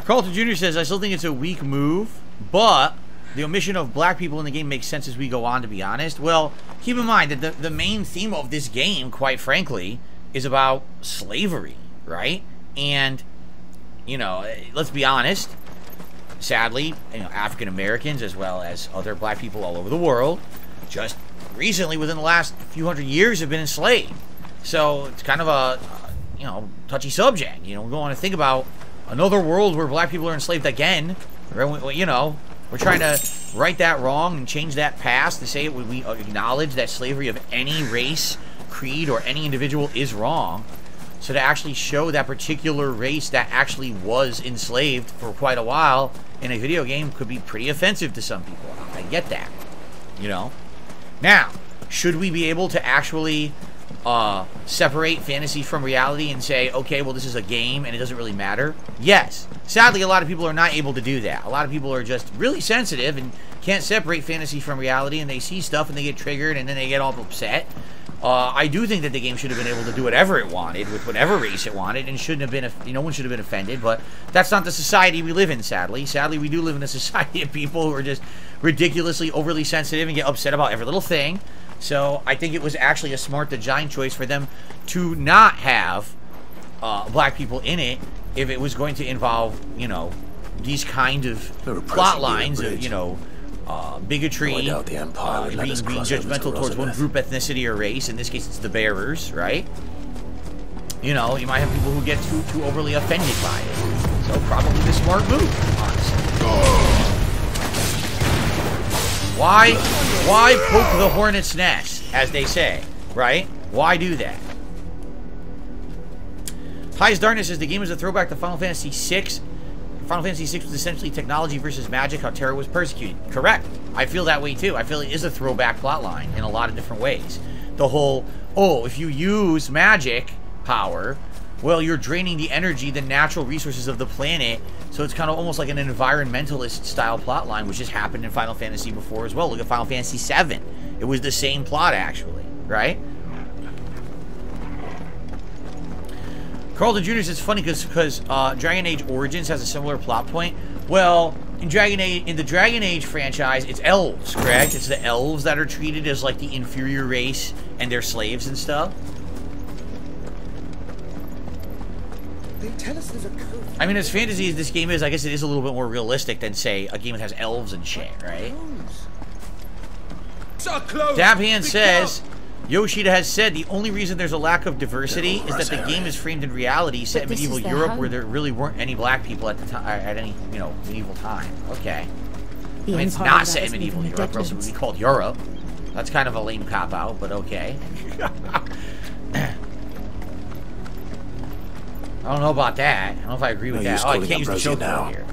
Carlton Jr. says, I still think it's a weak move, but the omission of black people in the game makes sense as we go on, to be honest. Well, keep in mind that the main theme of this game, quite frankly, is about slavery, right? And, you know, let's be honest, sadly, you know, African Americans as well as other black people all over the world just recently, within the last few hundred years, have been enslaved. So it's kind of a, you know, touchy subject. You know, we don't want to think about another world where black people are enslaved again. You know, we're trying to right that wrong and change that past to say we acknowledge that slavery of any race, creed, or any individual is wrong. So to actually show that particular race that actually was enslaved for quite a while in a video game could be pretty offensive to some people. I get that, you know. Now, should we be able to actually separate fantasy from reality and say, okay, well, this is a game and it doesn't really matter? Yes. Sadly, a lot of people are not able to do that. A lot of people are just really sensitive and can't separate fantasy from reality, and they see stuff and they get triggered and then they get all upset. I do think that the game should have been able to do whatever it wanted with whatever race it wanted, and shouldn't have been, no one should have been offended, but that's not the society we live in, sadly. Sadly, we do live in a society of people who are just ridiculously overly sensitive and get upset about every little thing. So I think it was actually a smart design choice for them to not have black people in it if it was going to involve, you know, these kind of plot lines of, you know, bigotry, being judgmental towards one group, ethnicity, or race. In this case, it's the bearers, right? You know, you might have people who get too overly offended by it. So probably the smart move, honestly. Why poke the hornet's nest, as they say, right? Why do that? Highest Darkness says the game is a throwback to Final Fantasy VI. Final Fantasy VI was essentially technology versus magic, how Terra was persecuted. Correct. I feel that way too. I feel it is a throwback plotline in a lot of different ways. The whole, oh, if you use magic power, well, you're draining the energy, the natural resources of the planet, so it's kind of almost like an environmentalist style plotline, which has happened in Final Fantasy before as well. Look at Final Fantasy VII. It was the same plot, actually, right? Carlton Jr. says it's funny because Dragon Age Origins has a similar plot point. Well, in the Dragon Age franchise, it's elves, correct? It's the elves that are treated as like the inferior race and they're slaves and stuff. They tell us there's a code. I mean, as fantasy as this game is, I guess it is a little bit more realistic than, say, a game that has elves and shit, right? So close. Dabhand says, Yoshi-P has said the only reason there's a lack of diversity is that the game is framed in reality, set in medieval Europe, where there really weren't any black people at the time, at any, you know, medieval time. Okay. I mean, it's not set in medieval Europe, or else it would be called Europe. That's kind of a lame cop-out, but okay. I don't know about that. I don't know if I agree with that. Oh, I can't use the choke here.